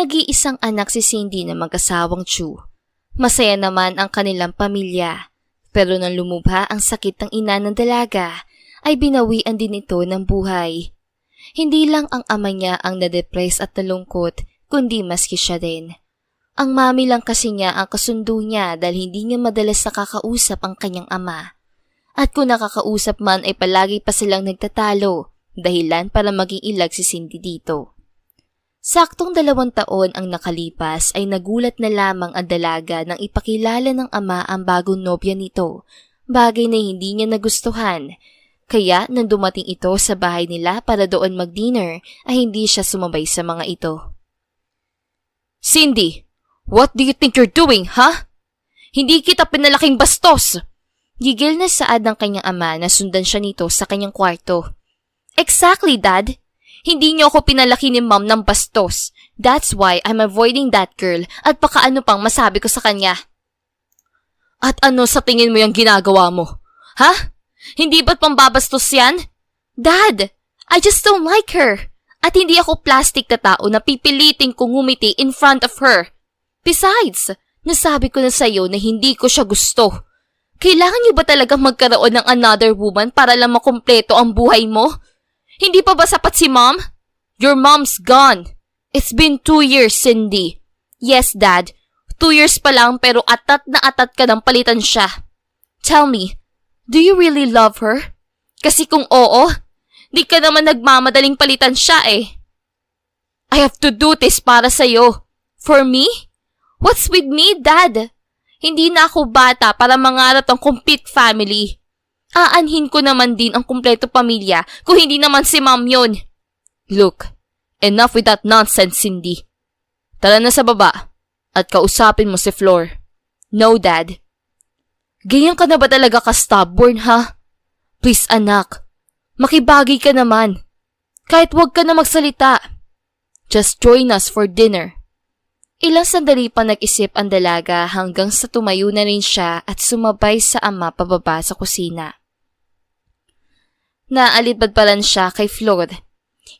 nag-iisang anak si Cindy na mag-asawang Chu. Masaya naman ang kanilang pamilya. Pero nang lumubha ang sakit ng ina ng dalaga, ay binawian din ito ng buhay. Hindi lang ang ama niya ang nadepress at nalungkot, kundi maski siya din. Ang mami lang kasi niya ang kasundo niya dahil hindi niya madalas nakakausap ang kanyang ama. At kung nakakausap man ay palagi pa silang nagtatalo, dahilan para maging ilag si Cindy dito. Saktong 2 taon ang nakalipas ay nagulat na lamang ang dalaga nang ipakilala ng ama ang bagong nobya nito, bagay na hindi niya nagustuhan. Kaya nang dumating ito sa bahay nila para doon mag-dinner ay hindi siya sumabay sa mga ito. Cindy, what do you think you're doing, huh? Hindi kita pinalaking bastos! Gigil na saad ng kanyang ama na sundan siya nito sa kanyang kwarto. Exactly, Dad. Hindi niyo ako pinalaki ni Mom ng bastos. That's why I'm avoiding that girl at baka ano pang masabi ko sa kanya. At ano sa tingin mo yung ginagawa mo? Ha? Hindi ba't pambabastos yan? Dad, I just don't like her. At hindi ako plastic na tao na pipiliting kong ngumiti in front of her. Besides, nasabi ko na sa'yo na hindi ko siya gusto. Kailangan niyo ba talagang magkaroon ng another woman para lang makumpleto ang buhay mo? Hindi pa ba sapat si Mom? Your mom's gone. It's been 2 years, Cindy. Yes, Dad. 2 years pa lang pero atat na atat ka ng palitan siya. Tell me, do you really love her? Kasi kung oo, di ka naman nagmamadaling palitan siya eh. I have to do this para sa'yo. For me? What's with me, Dad? Hindi na ako bata para mangarap ng complete family. Aanhin ko naman din ang kumpleto pamilya kung hindi naman si Mom yun. Look, enough with that nonsense, Cindy. Tara na sa baba at kausapin mo si Flor. No, Dad. Ganyan ka na ba talaga ka-stubborn, ha? Please, anak. Makibagay ka naman. Kahit wag ka na magsalita. Just join us for dinner. Ilang sandali pa nag-isip ang dalaga hanggang sa tumayo na rin siya at sumabay sa ama pababa sa kusina. Naalibad pa lang siya kay Flor.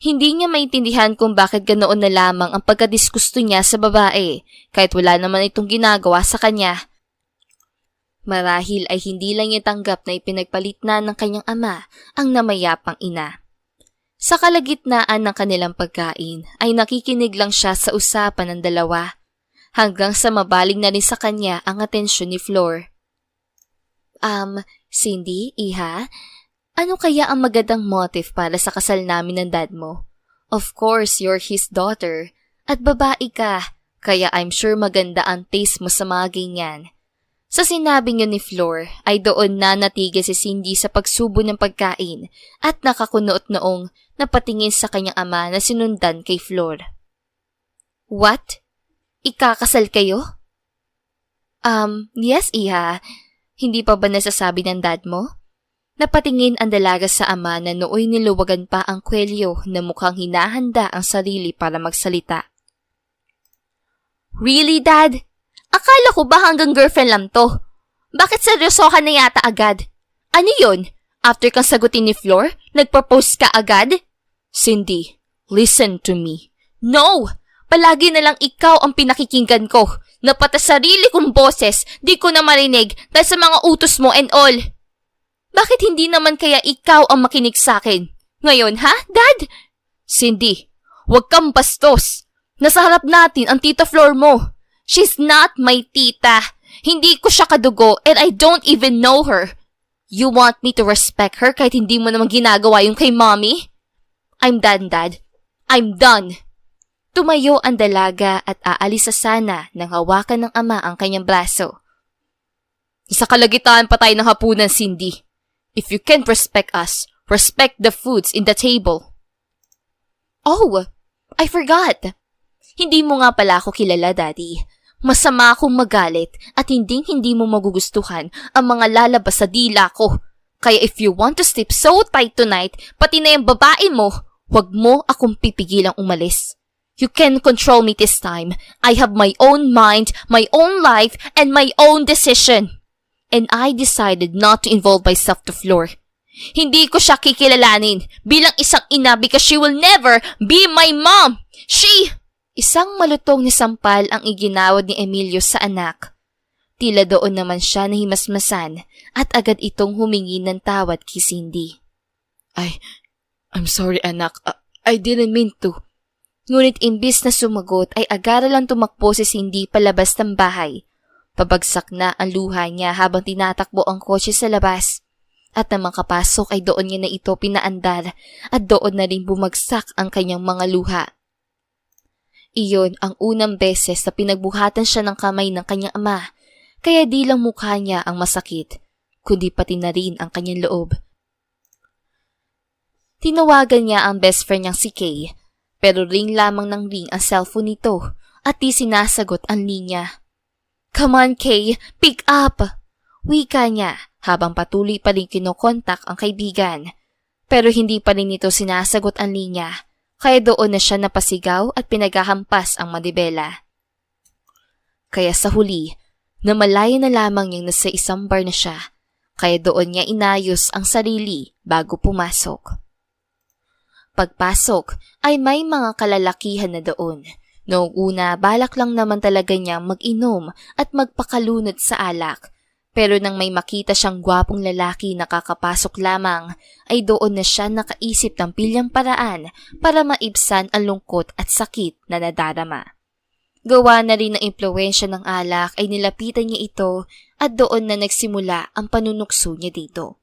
Hindi niya maintindihan kung bakit ganoon na lamang ang pagkadisgusto niya sa babae kahit wala naman itong ginagawa sa kanya. Marahil ay hindi lang niya tanggap na ipinagpalit na ng kanyang ama ang namayapang ina. Sa kalagitnaan ng kanilang pagkain ay nakikinig lang siya sa usapan ng dalawa hanggang sa mabaling na rin sa kanya ang atensyon ni Flor. Cindy, iha, ano kaya ang magandang motive para sa kasal namin ng dad mo? Of course, you're his daughter at babae ka, kaya I'm sure maganda ang taste mo sa mga ganyan. Sa sinabing yun ni Flor ay doon na natigil si Cindy sa pagsubo ng pagkain at nakakunuot noong napatingin sa kanyang ama na sinundan kay Flor. What? Ikakasal kayo? Yes, iha. Hindi pa ba nasasabi ng dad mo? Napatingin ang dalaga sa ama na nooy niluwagan pa ang kwelyo na mukhang hinahanda ang sarili para magsalita. Really, Dad? Akala ko ba hanggang girlfriend lang to? Bakit seryosohan na yata agad? Ano yun? After kang sagutin ni Flor, nagpropose ka agad? Cindy, listen to me. No! Palagi na lang ikaw ang pinakikinggan ko. Napata sarili kong boses, di ko na marinig dahil sa mga utos mo and all. Bakit hindi naman kaya ikaw ang makinig sa akin? Ngayon, ha, Dad? Cindy, huwag kang bastos. Nasa harap natin ang tita Flor mo. She's not my tita. Hindi ko siya kadugo and I don't even know her. You want me to respect her kahit hindi mo naman ginagawa yung kay Mommy? I'm done, Dad. I'm done. Tumayo ang dalaga at aalis sa sana nang hawakan ng ama ang kanyang braso. Sa kalagitan pa tayo ng hapunan, Cindy. If you can't respect us, respect the foods in the table. Oh, I forgot. Hindi mo nga pala ako kilala, Daddy. Masama akong magalit at hindi mo magugustuhan ang mga lalabas sa dila ko. Kaya if you want to sleep so tight tonight, pati na yung babae mo, huwag mo akong pipigilang umalis. You can control me this time. I have my own mind, my own life, and my own decision. And I decided not to involve myself to Flor. Hindi ko siya kikilalanin bilang isang ina because she will never be my mom. She Isang malutong na sampal ang iginawad ni Emilio sa anak. Tila doon naman siya nahimasmasan at agad itong humingi ng tawad kay Cindy. I'm sorry anak, I didn't mean to. Ngunit imbis na sumagot ay agara lang tumakbo si Cindy palabas ng bahay. Pabagsak na ang luha niya habang tinatakbo ang kotse sa labas. At nang makapasok ay doon niya na ito pinaandar at doon na rin bumagsak ang kanyang mga luha. Iyon ang unang beses na pinagbuhatan siya ng kamay ng kanyang ama, kaya di lang mukha niya ang masakit, kundi pati na rin ang kanyang loob. Tinawagan niya ang best friend niyang si Kay, pero ring lamang ng ring ang cellphone nito at di sinasagot ang linya. Come on Kay, pick up! Wika niya habang patuloy pa rin kinokontak ang kaibigan. Pero hindi pa rin ito sinasagot ang linya, kaya doon na siya napasigaw at pinaghahampas ang madibela. Kaya sa huli, namalaya na lamang niyang nasa isang bar na siya, kaya doon niya inayos ang sarili bago pumasok. Pagpasok ay may mga kalalakihan na doon. Noong una, balak lang naman talaga niyang mag-inom at magpakalunod sa alak. Pero nang may makita siyang gwapong lalaki na kakapasok lamang, ay doon na siya nakaisip ng pilyang paraan para maibsan ang lungkot at sakit na nadarama. Gawa na rin ng impluwensya ng alak ay nilapitan niya ito at doon na nagsimula ang panunukso niya dito.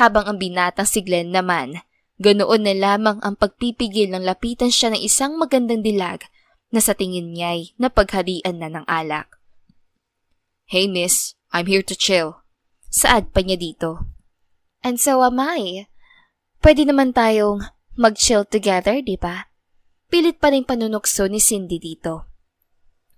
Habang ang binatang si Glenn naman, ganoon na lamang ang pagpipigil ng lapitan siya ng isang magandang dilag na sa tingin niya'y napagharian na ng alak. Hey miss, I'm here to chill. Saad pa niya dito. And so am I. Pwede naman tayong mag-chill together, di ba? Pilit pa rin panunukso ni Cindy dito.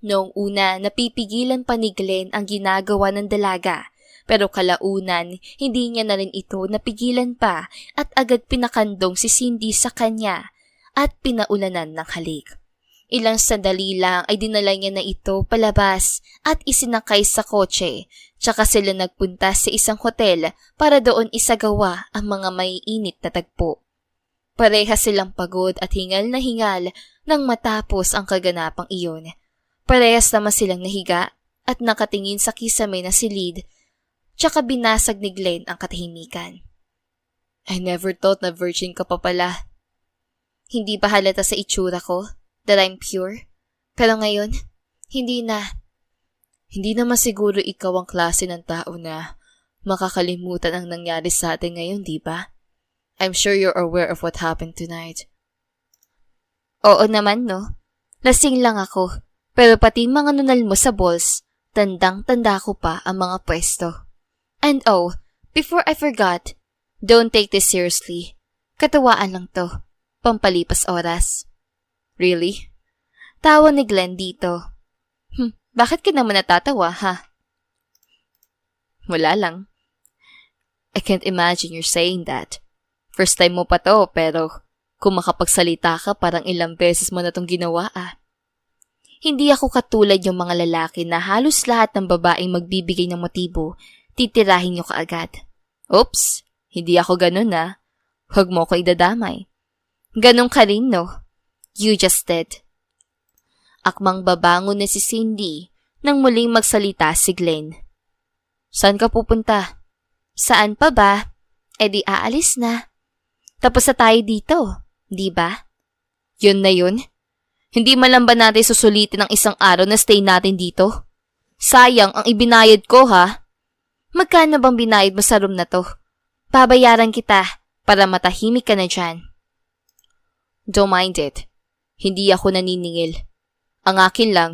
Noong una, napipigilan pa ni Glenn ang ginagawa ng dalaga, pero kalaunan, hindi niya na rin ito napigilan pa at agad pinakandong si Cindy sa kanya at pinaulanan ng halik. Ilang sandali lang ay dinala niya na ito palabas at isinakay sa kotse, tsaka sila nagpunta sa isang hotel para doon isagawa ang mga maiinit na tagpo. Pareha silang pagod at hingal na hingal nang matapos ang kaganapang iyon. Parehas naman silang nahiga at nakatingin sa kisame na silid, tsaka binasag ni Glenn ang katahimikan. I never thought na virgin ka pa pala. Hindi ba halata sa itsura ko that I'm pure? Pero ngayon, hindi na. Hindi naman siguro ikaw ang klase ng tao na makakalimutan ang nangyari sa atin ngayon, di ba? I'm sure you're aware of what happened tonight. Oo naman, no? Lasing lang ako, pero pati mga nunal mo sa balls, tandang-tanda ko pa ang mga pwesto. And oh, before I forgot, don't take this seriously. Katawaan lang to. Pampalipas oras. Really? Tawa ni Glenn dito. Bakit ka naman natatawa, ha? Wala lang. I can't imagine you're saying that. First time mo pa to, pero kung makapagsalita ka, parang ilang beses mo na tong ginawa, ah. Hindi ako katulad yung mga lalaki na halos lahat ng babaeng magbibigay ng motibo, titirahin nyo kaagad. Oops, hindi ako ganun, ah. Huwag mo ko idadamay. Ganun ka rin, no? You just did. Akmang babangon na si Cindy nang muling magsalita si Glenn. Saan ka pupunta? Saan pa ba? E di aalis na. Tapos na tayo dito, di ba? Yun na yun? Hindi man lang ba natin susulitin ang isang araw na stay natin dito? Sayang ang ibinayad ko, ha? Magkano bang binayad mo sa room na to? Babayaran kita para matahimik ka na dyan. Don't mind it. Hindi ako naniningil. Ang akin lang,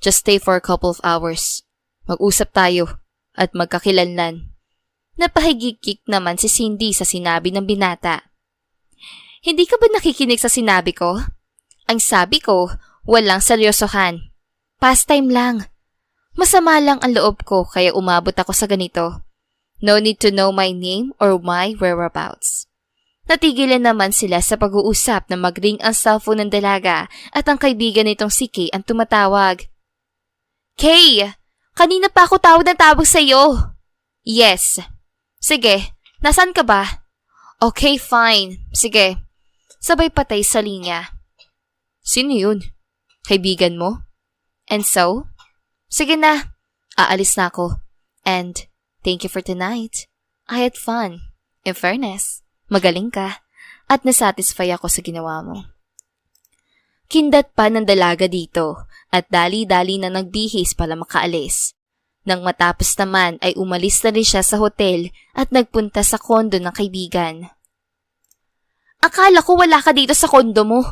just stay for a couple of hours. Mag-usap tayo at magkakilanlan. Napahigikik naman si Cindy sa sinabi ng binata. Hindi ka ba nakikinig sa sinabi ko? Ang sabi ko, walang seryosohan. Pastime lang. Masama lang ang loob ko kaya umabot ako sa ganito. No need to know my name or my whereabouts. Natigilan naman sila sa pag-uusap na mag-ring ang cellphone ng dalaga at ang kaibigan nitong si Kay ang tumatawag. Kay! Kanina pa ako tawag sa iyo. Yes. Sige, nasaan ka ba? Okay, fine. Sige. Sabay patay sa linya. Sino yun? Kaibigan mo? And so? Sige na, aalis na ako. And thank you for tonight. I had fun. In fairness, magaling ka. At nasatisfy ako sa ginawa mo. Kindat pa ng dalaga dito at dali-dali na nagbihis para makaalis. Nang matapos naman ay umalis na rin siya sa hotel at nagpunta sa kondo ng kaibigan. Akala ko wala ka dito sa kondo mo.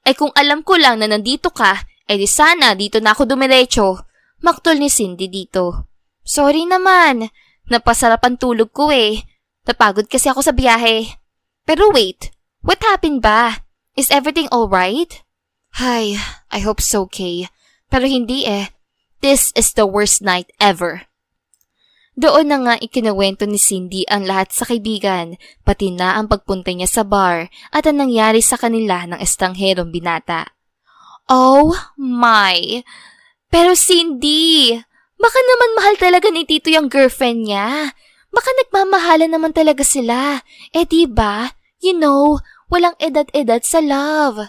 Eh kung alam ko lang na nandito ka, eh di sana dito na ako dumiretso. Maktol ni Cindy dito. Sorry naman, napasarap ang tulog ko eh. Napagod kasi ako sa biyahe. Pero wait, what happened ba? Is everything alright? Hi, I hope so, okay. Pero hindi eh. This is the worst night ever. Doon na nga ikinuwento ni Cindy ang lahat sa kaibigan, pati na ang pagpunta niya sa bar at ang nangyari sa kanila ng estrangherong binata. Oh my! Pero Cindy, baka naman mahal talaga ni Tito yung girlfriend niya. Baka nagmamahalan naman talaga sila. Eh diba? You know, walang edad-edad sa love.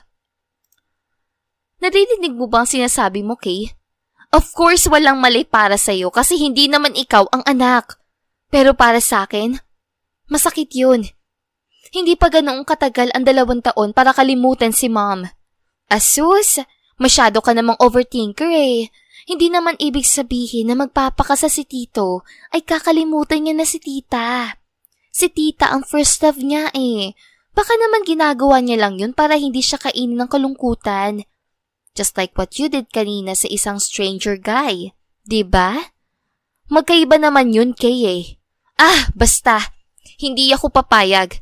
Narinig mo ba ang sinasabi mo, Kay? Of course, walang mali para sa'yo kasi hindi naman ikaw ang anak. Pero para sa akin, masakit yun. Hindi pa ganoong katagal ang 2 taon para kalimutan si Mom. Asus, masyado ka namang overthinker eh. Hindi naman ibig sabihin na magpapakasal si Tito ay kakalimutan niya na si Tita. Si Tita ang first love niya eh. Baka naman ginagawa niya lang yun para hindi siya kainin ng kalungkutan. Just like what you did kanina sa isang stranger guy. Diba? Magkaiba naman yun, Kay eh. Ah, basta. Hindi ako papayag.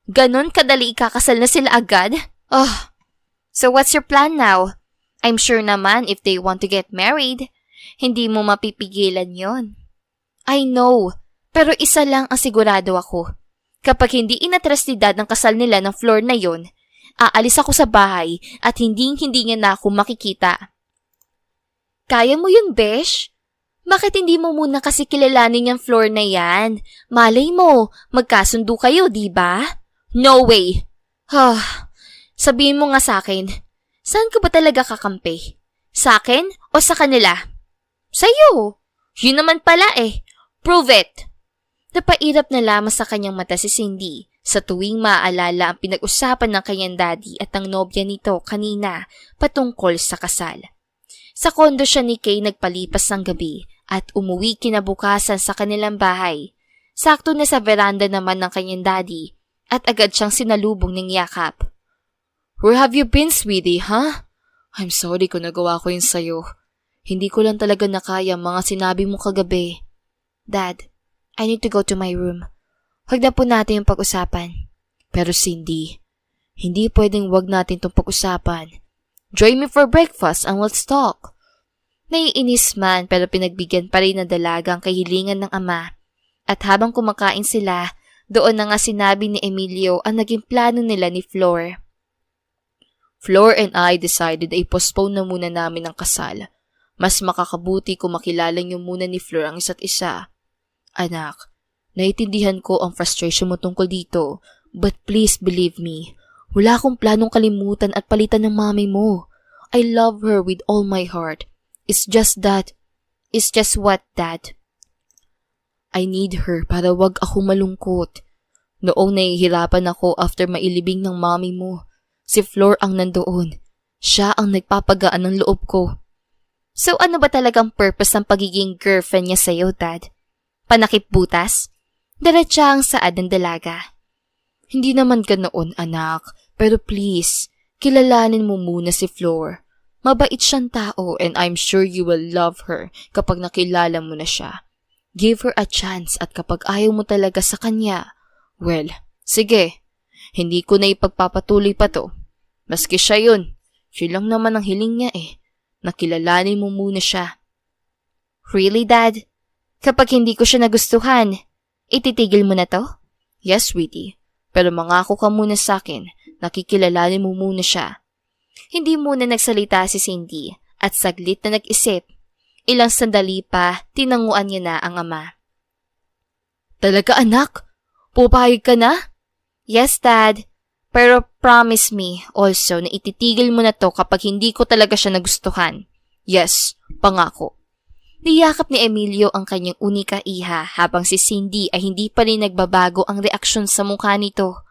Ganon kadali ikakasal na sila agad? Oh. So what's your plan now? I'm sure naman if they want to get married, hindi mo mapipigilan yon. I know, pero isa lang ang sigurado ako. Kapag hindi inatras ni Dad ang kasal nila ng floor na yon, aalis ako sa bahay at hindi niya na ako makikita. Kaya mo yun, Besh? Bakit hindi mo muna kasi kilalanin yung floor na yan? Malay mo, magkasundo kayo, di ba? No way! Sabihin mo nga sa akin, saan ka ba talaga kakampi? Sa akin o sa kanila? Sa'yo! Yun naman pala eh. Prove it! Napairap na lamang sa kanyang mata si Cindy sa tuwing maaalala ang pinag-usapan ng kanyang daddy at ang nobya nito kanina patungkol sa kasal. Sa kondo siya ni Kay nagpalipas ng gabi at umuwi kinabukasan sa kanilang bahay. Sakto na sa veranda naman ng kanyang daddy at agad siyang sinalubong ng yakap. Where have you been, sweetie, huh? I'm sorry kung nagawa ko yun sa'yo. Hindi ko lang talaga nakaya mga sinabi mo kagabi. Dad, I need to go to my room. Huwag na po natin yung pag-usapan. Pero Cindy, hindi pwedeng wag natin itong pag-usapan. Join me for breakfast and let's talk. Naiinis man pero pinagbigyan pa rin ng dalaga ang kahilingan ng ama. At habang kumakain sila, doon na nga sinabi ni Emilio ang naging plano nila ni Flor. Flor and I decided ay postpone na muna namin ang kasal. Mas makakabuti kung makilala niyo muna ni Flor ang isa't isa. Anak, naiintindihan ko ang frustration mo tungkol dito, but please believe me, wala akong planong kalimutan at palitan ng mami mo. I love her with all my heart. It's just what, Dad? I need her para wag ako malungkot. Noong nahihirapan ako after mailibing ng mami mo, si Flor ang nandoon. Siya ang nagpapagaan ng loob ko. So ano ba talagang purpose ng pagiging girlfriend niya sa'yo, Dad? Panakip butas? Diretsa ang saad ng dalaga. Hindi naman ganoon, anak. Pero please, kilalanin mo muna si Flor. Mabait siyang tao and I'm sure you will love her kapag nakilala mo na siya. Give her a chance at kapag ayaw mo talaga sa kanya, well, sige. Hindi ko na ipagpapatuloy pa to. Maski siya yun. Siya lang naman ang hiling niya eh. Nakilalanin mo muna siya. Really, Dad? Kapag hindi ko siya nagustuhan, ititigil mo na to? Yes, sweetie. Pero mangako ka muna sa akin, nakikilalanin mo muna siya. Hindi muna nagsalita si Cindy at saglit na nag-isip. Ilang sandali pa, tinanguan niya na ang ama. Talaga anak? Pupayag ka na? Yes, Dad. Pero promise me also na ititigil mo na to kapag hindi ko talaga siya nagustuhan. Yes, pangako. Niyakap ni Emilio ang kanyang unika iha habang si Cindy ay hindi pa rin nagbabago ang reaksyon sa mukha nito.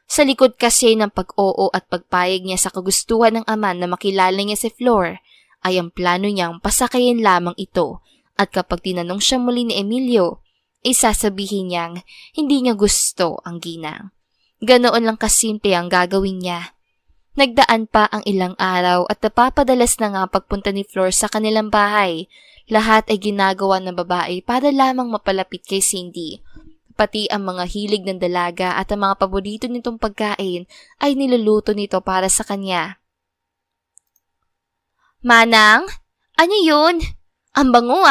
Sa likod kasi ng pag-oo at pagpayag niya sa kagustuhan ng ama na makilala niya si Flor, ay ang plano niyang pasakayin lamang ito at kapag tinanong siya muli ni Emilio, ay sasabihin niyang hindi niya gusto ang ginang. Ganoon lang kasimple ang gagawin niya. Nagdaan pa ang ilang araw at napapadalas na nga pagpunta ni Flor sa kanilang bahay. Lahat ay ginagawa ng babae para lamang mapalapit kay Cindy. Pati ang mga hilig ng dalaga at ang mga paborito nitong pagkain ay niluluto nito para sa kanya. Manang? Ano yun? Ang bango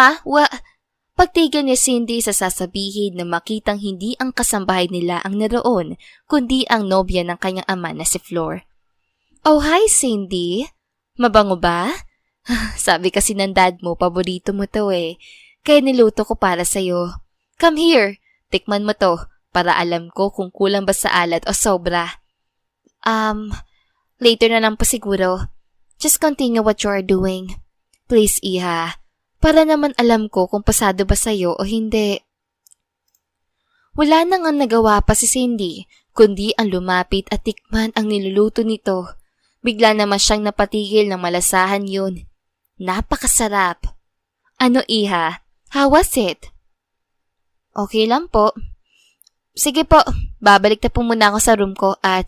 Pagtigil ni Cindy sa sasabihin na makitang hindi ang kasambahay nila ang naroon, kundi ang nobya ng kanyang ama na si Flor. Oh, hi Cindy! Mabango ba? Sabi kasi ng dad mo, paborito mo to eh. Kaya niluto ko para sa'yo. Come here! Tikman mo to, para alam ko kung kulang ba sa alat o sobra. Later na lang po siguro. Just continue what you are doing. Please, Iha. Para naman alam ko kung pasado ba sa'yo o hindi. Wala nang ang nagawa pa si Cindy, kundi ang lumapit at tikman ang niluluto nito. Bigla naman siyang napatigil ng malasahan yun. Napakasarap. Ano, Iha? How was it? Okay lang po. Sige po, babalik na po muna ako sa room ko at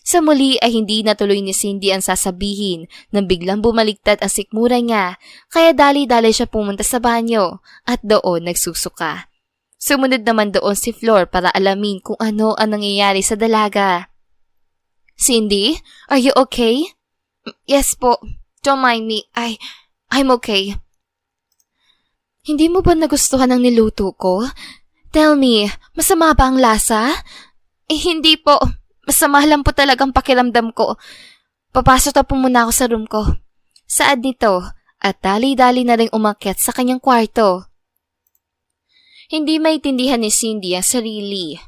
sa muli ay hindi natuloy ni Cindy ang sasabihin nang biglang bumaliktad ang sikmura niya, kaya dali-dali siya pumunta sa banyo at doon nagsusuka. Sumunod naman doon si Flor para alamin kung ano ang nangyayari sa dalaga. Cindy, are you okay? Yes po, don't mind me, I'm okay. Hindi mo ba nagustuhan ang niluto ko? Tell me, masama ba ang lasa? Hindi po. Masama lang po talagang pakiramdam ko. Papasok na po muna ako sa room ko. Saad nito at dali-dali na rin umakyat sa kanyang kwarto. Hindi maintindihan ni Cindy ang sarili.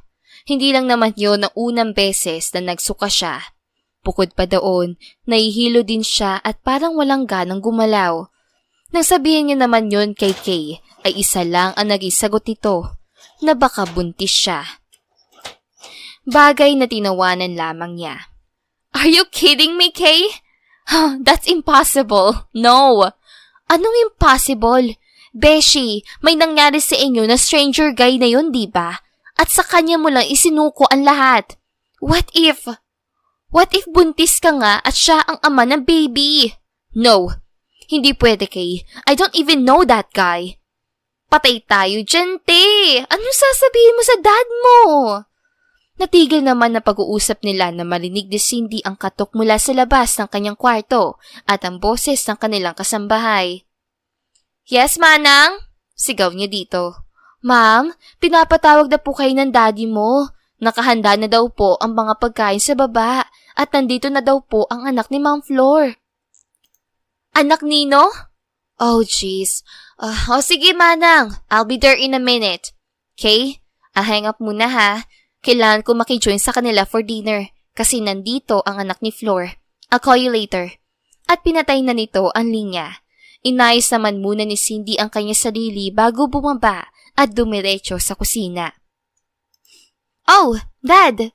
Hindi lang naman yun ang unang beses na nagsuka siya. Bukod pa doon, nahihilo din siya at parang walang ganang gumalaw. Nang sabihin niya naman yun kay Kay, ay isa lang ang naging sagot nito, na baka buntis siya. Bagay na tinawanan lamang niya. Are you kidding me, Kay? That's impossible. No. Anong impossible? Beshi, may nangyari sa inyo na stranger guy na yun, di ba? At sa kanya mo lang isinuko ang lahat. What if buntis ka nga at siya ang ama ng baby? No. Hindi pwede, Kay. I don't even know that guy. Patay tayo dyan, te. Ano sasabihin mo sa dad mo? Natigil naman na pag-uusap nila na marinig ni Cindy ang katok mula sa labas ng kanyang kwarto at ang boses ng kanilang kasambahay. Yes, Manang? Sigaw niya dito. Ma'am, pinapatawag na po kayo ng daddy mo. Nakahanda na daw po ang mga pagkain sa baba at nandito na daw po ang anak ni Ma'am Flor. Anak nino? Oh, jeez. Sige, Manang. I'll be there in a minute. Okay? I'll hang up muna ha. Kailangan ko makijoin sa kanila for dinner kasi nandito ang anak ni Flor. I'll call you later. At pinatay na nito ang linya. Inayos naman muna ni Cindy ang kanya sarili bago bumaba at dumiretso sa kusina. Oh, Dad!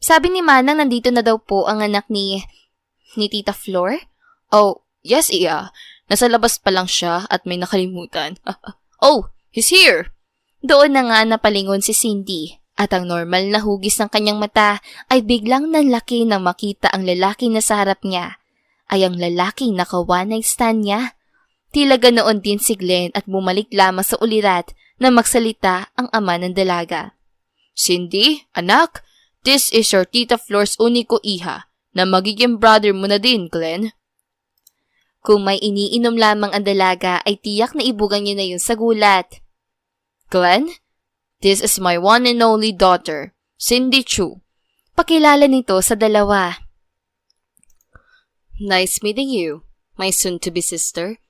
Sabi ni Manang nandito na daw po ang anak ni Tita Flor? Oh, yes, Iya. Nasa labas pa lang siya at may nakalimutan. Oh, he's here! Doon na nga napalingon si Cindy. At ang normal na hugis ng kanyang mata ay biglang nanlaki nang makita ang lalaki na sa harap niya. Ay ang lalaking naka-one night stand niya. Tila ganoon din si Glenn at bumalik lamang sa ulirat na magsalita ang ama ng dalaga. Cindy, anak, this is your Tita Flor's uniko iha na magiging brother mo na din, Glenn. Kung may iniinom lamang ang dalaga ay tiyak na ibugan niya na yun sa gulat. Glenn? This is my one and only daughter, Cindy Chu. Pakilala nito sa dalawa. Nice meeting you, my soon-to-be sister.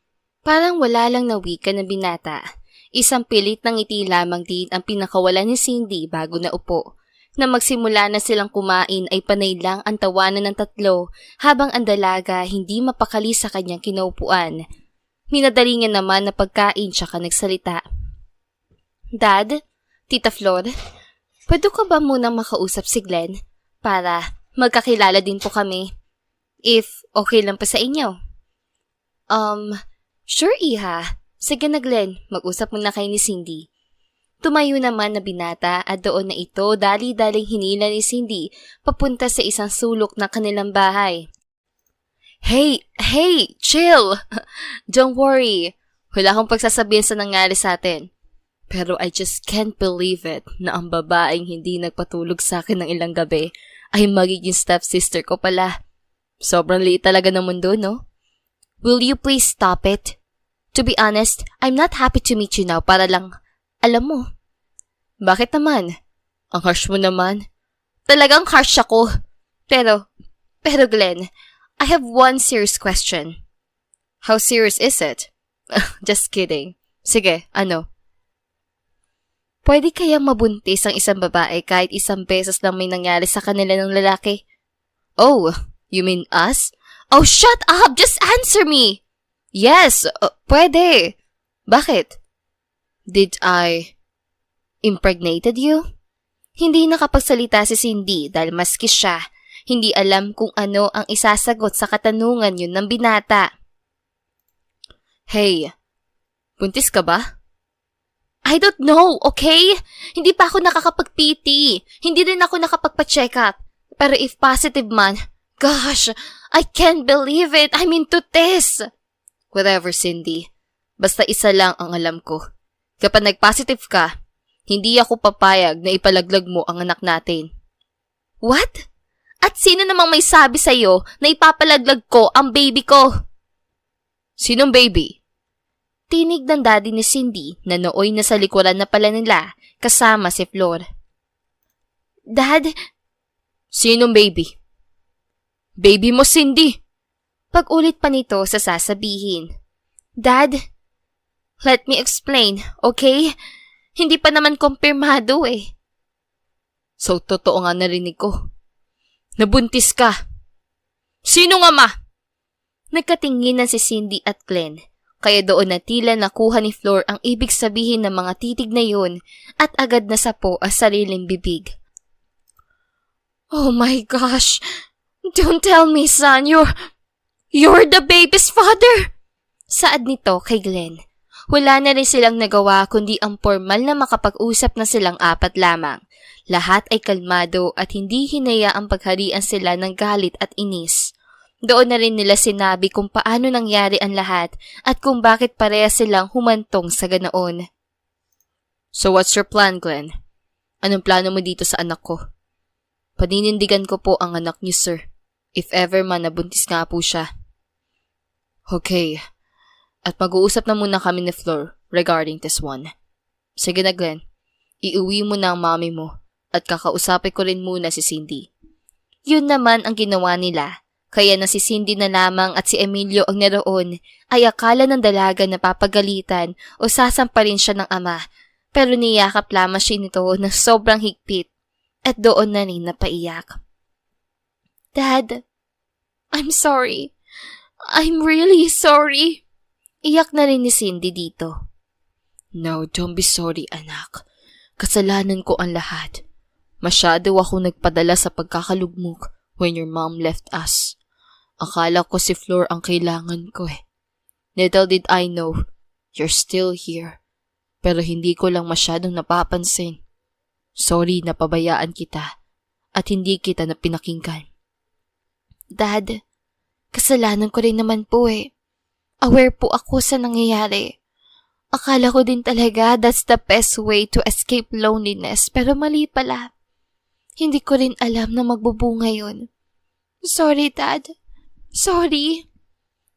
Parang wala lang na wika ng binata. Isang pilit ng ngiti lamang din ang pinakawala ni Cindy bago na upo. Na magsimula na silang kumain ay panay lang ang tawanan ng tatlo habang ang dalaga hindi mapakali sa kanyang kinaupuan. Minadali niya naman na pagkain tsaka nagsalita. Dad, Tita Flor, pwede ko ba munang makausap si Glenn para magkakilala din po kami? If okay lang pa sa inyo. Sure Iha. Sige na Glenn, mag-usap muna kayo ni Cindy. Tumayo naman na binata at doon na ito dali-daling hinila ni Cindy papunta sa isang sulok ng kanilang bahay. Hey, chill! Don't worry. Wala akong pagsasabihin sa nangyari sa atin. Pero I just can't believe it na ang babaeng hindi nagpatulog sa akin ng ilang gabi ay magiging stepsister ko pala. Sobrang liit talaga ng mundo, no? Will you please stop it? To be honest, I'm not happy to meet you now para lang, alam mo. Bakit naman? Ang harsh mo naman. Talagang harsh ako. Pero Glenn, I have one serious question. How serious is it? Just kidding. Sige, ano? Pwede kayang mabuntis ang isang babae kahit isang beses lang may nangyari sa kanila ng lalaki? Oh, you mean us? Oh, shut up! Just answer me! Yes, pwede. Bakit? Did I impregnated you? Hindi nakapagsalita si Cindy dahil maski siya, hindi alam kung ano ang isasagot sa katanungan yun ng binata. Hey, buntis ka ba? I don't know, okay? Hindi pa ako nakakapag-PT. Hindi rin ako nakapagpa-check up. Pero if positive man, gosh, I can't believe it. I'm into this. Whatever, Cindy. Basta isa lang ang alam ko. Kapag nag-positive ka, hindi ako papayag na ipalaglag mo ang anak natin. What? At sino namang may sabi sa'yo na ipapalaglag ko ang baby ko? Sinong baby? Tinig ng daddy ni Cindy na nooy nasa likuran na pala nila kasama si Flor. Dad? Sinong baby? Baby mo, Cindy! Pag-ulit pa nito sa sasabihin. Dad, let me explain, okay? Hindi pa naman kumpirmado eh. So, totoo nga narinig ko. Nabuntis ka. Sino nga ma? Nagkatinginan si Cindy at Glenn, kaya doon na tila nakuha ni Flor ang ibig sabihin ng mga titig na yun at agad na sapo ang sariling bibig. Oh my gosh! Don't tell me, son, you're the baby's father! Saad nito kay Glenn. Wala na rin silang nagawa kundi ang formal na makapag-usap na silang apat lamang. Lahat ay kalmado at hindi hinayaang pagharian sila ng galit at inis. Doon na rin nila sinabi kung paano nangyari ang lahat at kung bakit pareha silang humantong sa ganoon. So what's your plan, Glenn? Anong plano mo dito sa anak ko? Paninindigan ko po ang anak niyo, sir. If ever man nabuntis nga po siya. Okay. At mag-uusap na muna kami ni Flor regarding this one. Sige na, Glenn. Iuwi mo na ang mami mo at kakausapin ko rin muna si Cindy. Yun naman ang ginawa nila. Kaya na si Cindy na lamang at si Emilio ang naroon ay akala ng dalaga na papagalitan o sasamparin siya ng ama. Pero niyakap lamang siya nito na sobrang higpit at doon na rin napaiyak. Dad, I'm sorry. I'm really sorry. Iyak na rin ni Cindy dito. No, don't be sorry, anak. Kasalanan ko ang lahat. Masyado ako nagpadala sa pagkakalugmok when your mom left us. Akala ko si Flor ang kailangan ko eh. Little did I know, you're still here. Pero hindi ko lang masyadong napapansin. Sorry na pabayaan kita at hindi kita na pinakinggan. Dad, kasalanan ko rin naman po eh. Aware po ako sa nangyayari. Akala ko din talaga that's the best way to escape loneliness pero mali pala. Hindi ko rin alam na magbubunga yun. Sorry, Dad. Sorry.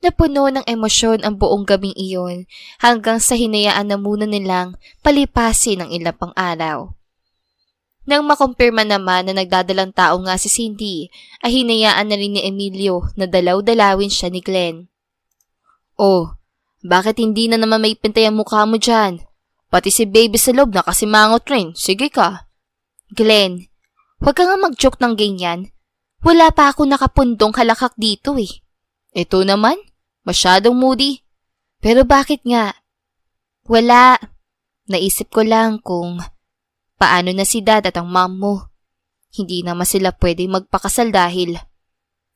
Napuno ng emosyon ang buong gabing iyon hanggang sa hinayaan na muna nilang palipasin ng ilang pang araw. Nang makumpirma naman na nagdadalang tao nga si Cindy, ay hinayaan na rin ni Emilio na dalaw-dalawin siya ni Glenn. Oh, bakit hindi na naman may pintay ang mukha mo dyan? Pati si baby sa loob nakasimangot rin. Sige ka. Glenn, Huwag ka nga mag-joke ng ganyan. Wala pa ako nakapundong halakak dito eh. Ito naman, masyadong moody. Pero bakit nga? Wala. Naisip ko lang kung paano na si dad at ang mom mo. Hindi naman sila pwedeng magpakasal dahil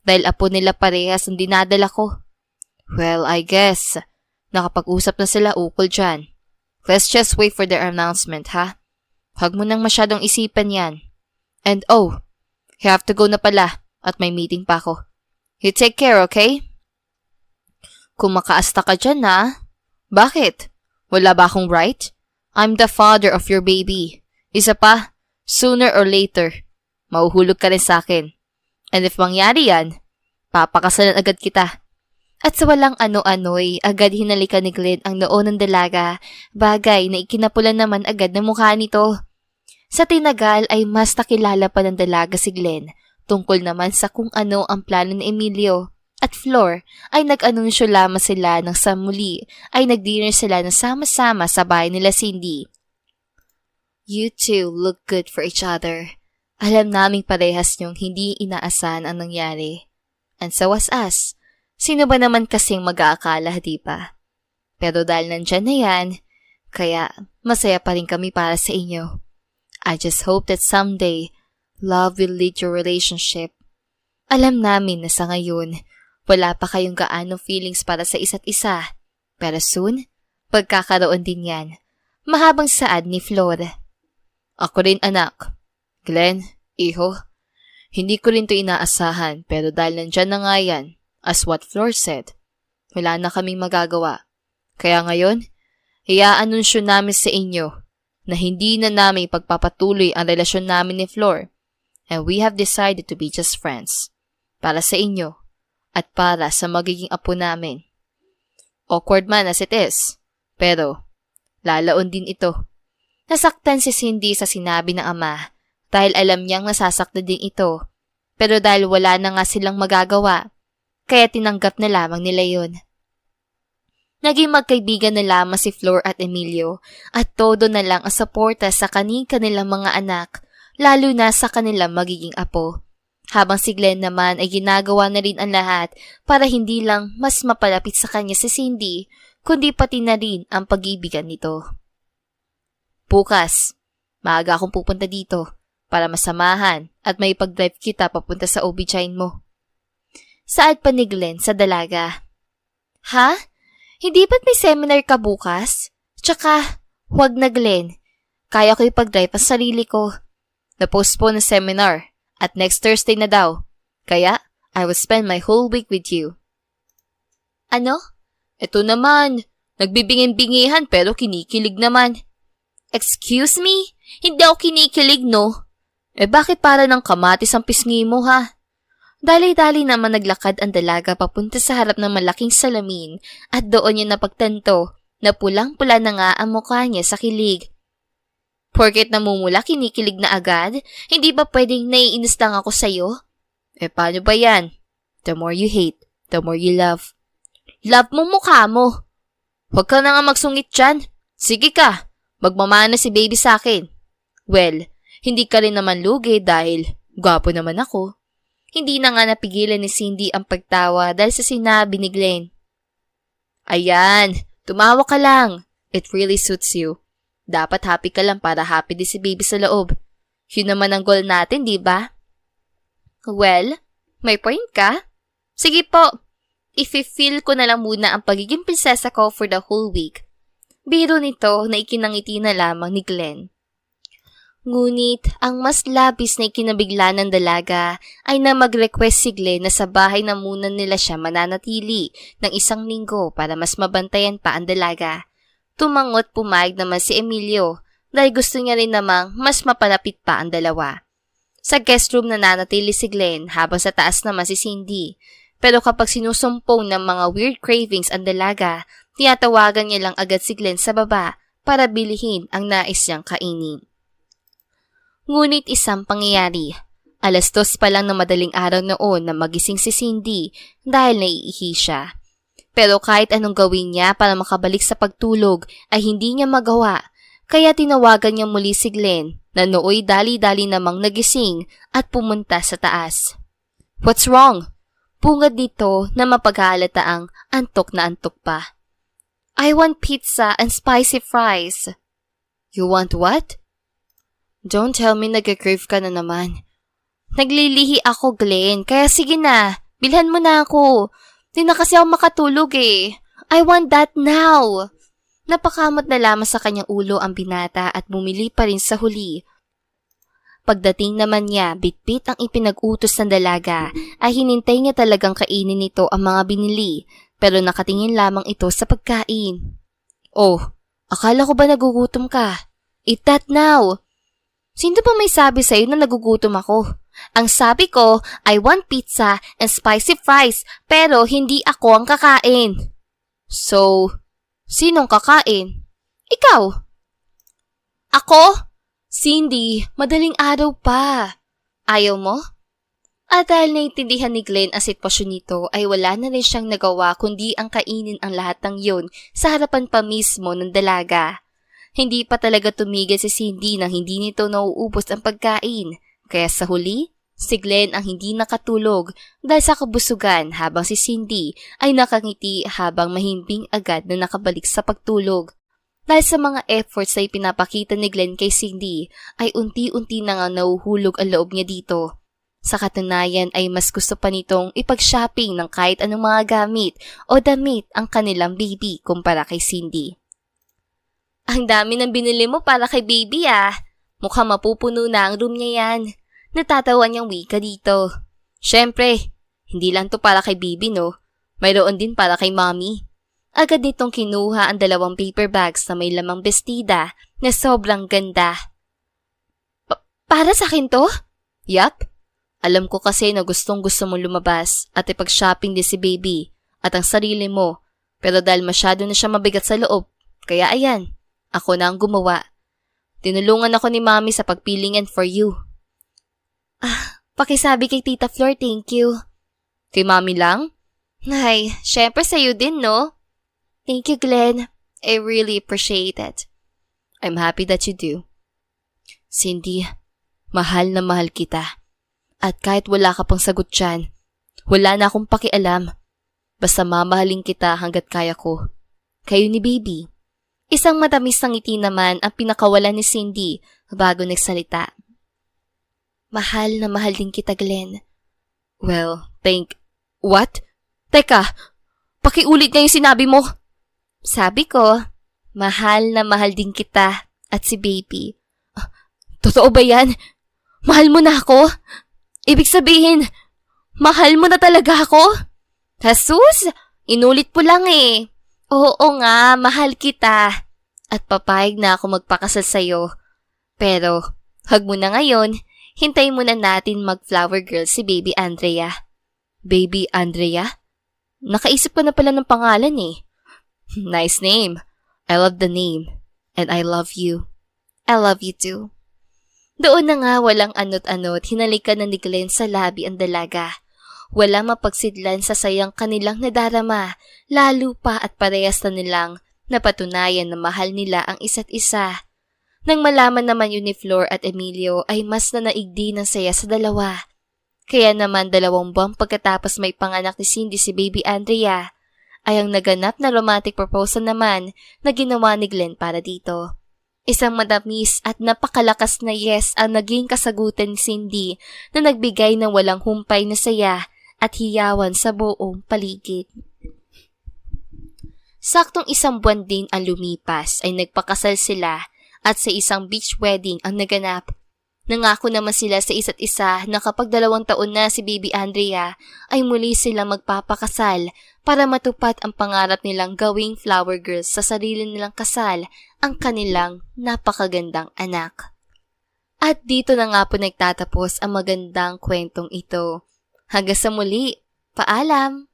apo nila parehas ang dinadala ko. Well, I guess nakapag-usap na sila ukol dyan. Let's just wait for their announcement, ha? Huwag mo nang masyadong isipan yan. And oh, you have to go na pala at may meeting pa ako. You take care, okay? Kung makaasta ka dyan na, bakit? Wala ba akong right? I'm the father of your baby. Isa pa, sooner or later, mauhulog ka rin sa akin. And if mangyari yan, papakasalan agad kita. At sa walang ano-ano'y agad hinalikan ni Glenn ang noo ng dalaga, bagay na ikinapulan naman agad ng mukha nito. Sa tinagal ay mas nakilala pa ng dalaga si Glenn tungkol naman sa kung ano ang plano ni Emilio. At Flor ay nag-anunsyo lamang sila nang sa muli ay nag-dinner sila ng sama-sama sa bahay nila Cindy. You two look good for each other. Alam naming parehas niyong hindi inaasahan ang nangyari. And so was us. Sino ba naman kasing mag-aakala, di ba? Pero dahil nandyan na yan, kaya masaya pa rin kami para sa inyo. I just hope that someday, love will lead your relationship. Alam namin na sa ngayon, wala pa kayong gaano feelings para sa isa't isa. Pero soon, pagkakaroon din yan. Mahabang saad ni Flor. Ako rin anak. Glenn, iho, hindi ko rin to inaasahan pero dahil nandyan na nga yan, as what Flor said, wala na kaming magagawa. Kaya ngayon, i-aanunsyo namin sa inyo na hindi na namin pagpapatuloy ang relasyon namin ni Flor and we have decided to be just friends para sa inyo at para sa magiging apo namin. Awkward man as it is, pero lalaon din ito. Nasaktan si Cindy sa sinabi ng ama dahil alam niyang nasasaktan din ito pero dahil wala na nga silang magagawa, kaya tinanggap na lamang nila yun. Naging magkaibigan na lamang si Flor at Emilio at todo na lang ang suporta sa kanilang mga anak, lalo na sa kanilang magiging apo. Habang si Glenn naman ay ginagawa na rin ang lahat para hindi lang mas mapalapit sa kanya si Cindy, kundi pati na rin ang pag-ibigan nito. Bukas, maaga akong pupunta dito para masamahan at may pag-drive kita papunta sa OB-GYN mo. Saad pa ni Glenn sa dalaga. Ha? Hindi ba't may seminar ka bukas? Tsaka, huwag na Glenn. Kaya ko ipag-drive ang sarili ko. Na-postpone ang seminar at next Thursday na daw. Kaya, I will spend my whole week with you. Ano? Ito naman. Nagbibingin-bingihan pero kinikilig naman. Excuse me? Hindi ako kinikilig, no? Bakit para ng kamatis ang pisngi mo, ha? Dali-dali naman naglakad ang dalaga papunta sa harap ng malaking salamin at doon niya napagtanto na pulang-pula na nga ang mukha niya sa kilig. Porket namumula kinikilig na agad, hindi ba pwedeng naiinis lang ako sa'yo? Paano ba yan? The more you hate, the more you love. Love mo mukha mo. Huwag ka na nga magsungit dyan. Sige ka, magmamana si baby sa akin. Well, hindi ka rin naman lugi dahil gwapo naman ako. Hindi na nga napigilan ni Cindy ang pagtawa dahil sa sinabi ni Glenn. Ayan, tumawa ka lang. It really suits you. Dapat happy ka lang para happy din si baby sa loob. Yun naman ang goal natin, di ba? Well, may point ka. Sige po, i-feel ko na lang muna ang pagiging prinsesa ko for the whole week. Biro nito na ikinangiti na lamang ni Glenn. Ngunit, ang mas labis na ikinabigla ng dalaga ay na mag-request si Glenn na sa bahay na muna nila siya mananatili ng 1 linggo para mas mabantayan pa ang dalaga. Tumangot pumayag naman si Emilio dahil gusto niya rin namang mas mapalapit pa ang dalawa. Sa guest room nananatili si Glenn habang sa taas naman si Cindy. Pero kapag sinusumpong ng mga weird cravings ang dalaga, tinatawagan niya lang agad si Glenn sa baba para bilihin ang nais niyang kainin. Ngunit isang pangyayari. 2:00 pa lang ng madaling araw noon na magising si Cindy dahil naiihi siya. Pero kahit anong gawin niya para makabalik sa pagtulog ay hindi niya magawa, kaya tinawagan niya muli si Glenn na nooy dali-dali namang nagising at pumunta sa taas. What's wrong? Pungad nito na mapaghalataang antok na antok pa. I want pizza and spicy fries. You want what? Don't tell me nag-crave ka na naman. Naglilihi ako, Glenn, kaya sige na, bilhan mo na ako. Di na kasi ako makatulog eh. I want that now. Napakamot na lamang sa kanyang ulo ang binata at bumili pa rin sa huli. Pagdating naman niya, bitbit ang ipinag-utos ng dalaga ay hinintay niya talagang kainin nito ang mga binili pero nakatingin lamang ito sa pagkain. Oh, akala ko ba nagugutom ka? Eat that now. Sino ba may sabi sa'yo na nagugutom ako? Ang sabi ko, I want pizza and spicy fries pero hindi ako ang kakain. So, sinong kakain? Ikaw. Ako? Cindy, madaling araw pa. Ayaw mo? At dahil naiintindihan ni Glenn ang sitwasyon nito ay wala na rin siyang nagawa kundi ang kainin ang lahat ng yun sa harapan pa mismo ng dalaga. Hindi pa talaga tumigil si Cindy nang hindi nito nauubos ang pagkain. Kaya sa huli, si Glenn ang hindi nakatulog dahil sa kabusugan habang si Cindy ay nakangiti habang mahimbing agad na nakabalik sa pagtulog. Dahil sa mga efforts na ipinapakita ni Glenn kay Cindy, ay unti-unti na nga nauhulog ang loob niya dito. Sa katunayan ay mas gusto pa nitong ipag-shopping ng kahit anong mga gamit o damit ang kanilang baby kumpara kay Cindy. Ang dami ng binili mo para kay baby ah. Mukhang mapupuno na ang room niya yan. Natatawa niyang wika dito. Syempre, hindi lang to para kay baby no. Mayroon din para kay mommy. Agad nitong kinuha ang 2 paper bags na may lamang bestida na sobrang ganda. Para sa akin to? Yup. Alam ko kasi na gustong gusto mong lumabas at ipag-shopping din si baby at ang sarili mo. Pero dahil masyado na siya mabigat sa loob, kaya ayan, ako na ang gumawa. Tinulungan ako ni Mommy sa pagpilingan for you. Pakisabi kay Tita Flor, thank you. Kay Mommy lang? Ay, syempre sa'yo din, no? Thank you, Glenn. I really appreciate it. I'm happy that you do. Cindy, mahal na mahal kita. At kahit wala ka pang sagot dyan, wala na akong pakialam. Basta mamahalin kita hanggat kaya ko. Kayo ni baby. Isang matamis na ngiti naman ang pinakawalan ni Cindy bago nagsalita. Mahal na mahal din kita, Glenn. Well, What? Teka, pakiulit nga yung sinabi mo. Sabi ko, mahal na mahal din kita at si baby. Totoo ba yan? Mahal mo na ako? Ibig sabihin, mahal mo na talaga ako? Jesus, inulit po lang eh. Oo nga, mahal kita. At papayag na ako magpakasal sa'yo. Pero, hug mo na ngayon, hintayin muna natin mag-flower girl si Baby Andrea. Baby Andrea? Nakaisip ka na pala ng pangalan eh. Nice name. I love the name. And I love you. I love you too. Doon na nga walang anot-anot, hinalikan na ni Glenn sa labi ang dalaga. Wala mapagsidlan sa sayang kanilang nadarama, lalo pa at parehas na nilang napatunayan na mahal nila ang isa't isa. Nang malaman naman yun ni Flor at Emilio ay mas na naigdi ng saya sa dalawa. Kaya naman 2 buwan pagkatapos may panganak ni Cindy si Baby Andrea, ay ang naganap na romantic proposal naman na ginawa ni Glenn para dito. Isang matamis at napakalakas na yes ang naging kasagutan ni Cindy na nagbigay ng walang humpay na saya at hiyawan sa buong paligid. Saktong 1 buwan din ang lumipas ay nagpakasal sila at sa isang beach wedding ang naganap. Nangako naman sila sa isa't isa na kapag 2 taon na si Baby Andrea ay muli silang magpapakasal para matupad ang pangarap nilang gawing flower girls sa sarili nilang kasal, ang kanilang napakagandang anak. At dito na nga po nagtatapos ang magandang kwentong ito. Hanggang sa muli, paalam!